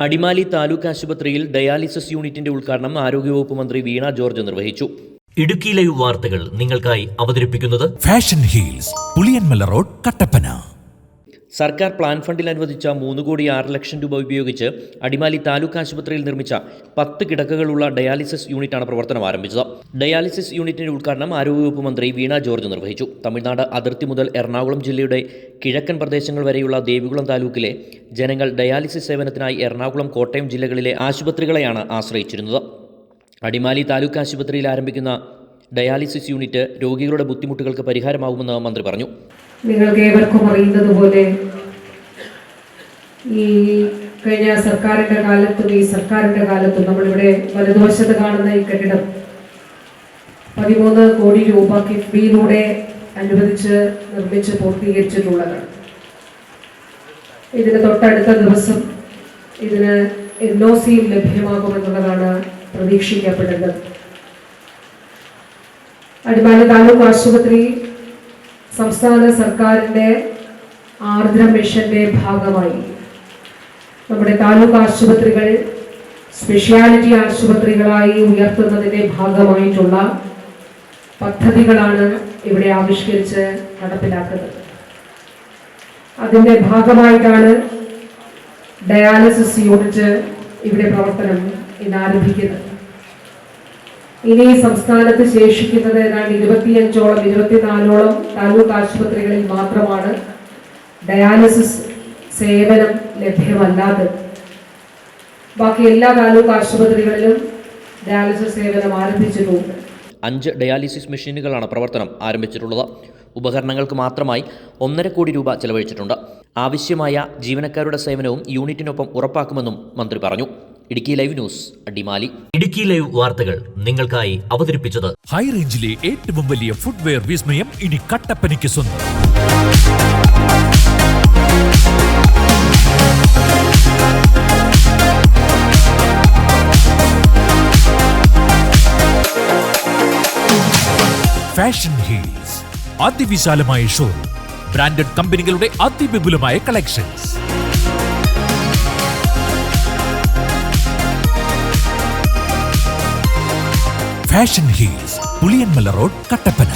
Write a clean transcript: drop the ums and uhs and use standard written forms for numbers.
അടിമാലി താലൂക്ക് ആശുപത്രിയിൽ ഡയാലിസിസ് യൂണിറ്റിന്റെ ഉദ്ഘാടനം ആരോഗ്യവകുപ്പ് മന്ത്രി വീണ ജോർജ് നിർവഹിച്ചു. ഇടുക്കി ലൈവ് വാർത്തകൾ നിങ്ങൾക്കായി അവതരിപ്പിക്കുന്നത് fashion heels, Puliyanmala road, Kattappana. സർക്കാർ പ്ലാൻ ഫണ്ടിൽ അനുവദിച്ച 3,06,00,000 രൂപ ഉപയോഗിച്ച് അടിമാലി താലൂക്ക് ആശുപത്രിയിൽ നിർമ്മിച്ച 10 കിടക്കകളുള്ള ഡയാലിസിസ് യൂണിറ്റാണ് പ്രവർത്തനം ആരംഭിച്ചത്. ഡയാലിസിസ് യൂണിറ്റിന്റെ ഉദ്ഘാടനം ആരോഗ്യവകുപ്പ് മന്ത്രി വീണ ജോർജ് നിർവഹിച്ചു. തമിഴ്നാട് അതിർത്തി മുതൽ എറണാകുളം ജില്ലയുടെ കിഴക്കൻ പ്രദേശങ്ങൾ വരെയുള്ള ദേവികുളം താലൂക്കിലെ ജനങ്ങൾ ഡയാലിസിസ് സേവനത്തിനായി എറണാകുളം, കോട്ടയം ജില്ലകളിലെ ആശുപത്രികളെയാണ് ആശ്രയിച്ചിരുന്നത്. അടിമാലി താലൂക്ക് ആശുപത്രിയിൽ ആരംഭിക്കുന്ന ഡയാലിസിസ് യൂണിറ്റ് രോഗികളുടെ ബുദ്ധിമുട്ടുകൾക്ക് പരിഹാരമാകുമെന്ന് മന്ത്രി പറഞ്ഞു. നിങ്ങൾക്ക് ഏവർക്കും അറിയുന്നതുപോലെ ഈ കഴിഞ്ഞ സർക്കാരിൻ്റെ കാലത്തും ഈ സർക്കാരിൻ്റെ കാലത്തും നമ്മളിവിടെ വലതുവശത്ത് കാണുന്ന ഈ കെട്ടിടം 13 കോടി രൂപ കിഫ്ബിയിലൂടെ അനുവദിച്ച് നിർമ്മിച്ച് പൂർത്തീകരിച്ചിട്ടുള്ളതാണ്. ഇതിന് തൊട്ടടുത്ത ദിവസം ഇതിന് NOC ലഭ്യമാകുമെന്നുള്ളതാണ് പ്രതീക്ഷിക്കപ്പെടുന്നത്. അടിമാലി താലൂക്ക് ആശുപത്രി സംസ്ഥാന സർക്കാരിൻ്റെ ആർദ്ര മിഷന്റെ ഭാഗമായി നമ്മുടെ താലൂക്ക് ആശുപത്രികൾ സ്പെഷ്യാലിറ്റി ആശുപത്രികളായി ഉയർത്തുന്നതിൻ്റെ ഭാഗമായിട്ടുള്ള പദ്ധതികളാണ് ഇവിടെ ആവിഷ്കരിച്ച് നടപ്പിലാക്കുന്നത്. അതിൻ്റെ ഭാഗമായിട്ടാണ് ഡയാലിസിസ് യൂണിറ്റ് ഇവിടെ പ്രവർത്തനം ഇന്ന് ആരംഭിക്കുന്നത്. ഇനി സംസ്ഥാനത്ത് ശേഷിക്കുന്നത് ഏതാണ്ട് 24ഓളം താലൂക്ക് ആശുപത്രികളിൽ മാത്രമാണ് ഡയാലിസിസ് സേവനം ലഭ്യമല്ലാതെ. ബാക്കി എല്ലാ താലൂക്ക് ആശുപത്രികളിലും ഡയാലിസിസ് സേവനം ആരംഭിച്ചിട്ടുണ്ട്. 5 ഡയാലിസിസ് മെഷീനുകളാണ് പ്രവർത്തനം ആരംഭിച്ചിട്ടുള്ളത്. ഉപകരണങ്ങൾക്ക് മാത്രമായി 1.5 കോടി രൂപ ചെലവഴിച്ചിട്ടുണ്ട്. ആവശ്യമായ ജീവനക്കാരുടെ സേവനവും യൂണിറ്റിനൊപ്പം ഉറപ്പാക്കുമെന്നും മന്ത്രി പറഞ്ഞു. Idukki live news, Adimali. Idukki live വാർത്തകൾ നിങ്ങൾക്കായി അവതരിപ്പിച്ചത് ഹൈ റേഞ്ചിലെ ഏറ്റവും വലിയ ഫുട്വെയർ വിസ്മയം ഇനി കട്ടപ്പനയ്ക്ക് സ്വന്തം. ഫാഷൻ ഹീൽസ്, അതിവിശാലമായ ഷോറൂം, ബ്രാൻഡഡ് കമ്പനികളുടെ അതിവിപുലമായ collections. Fashion heels, Puliyanmala road, Kattappana.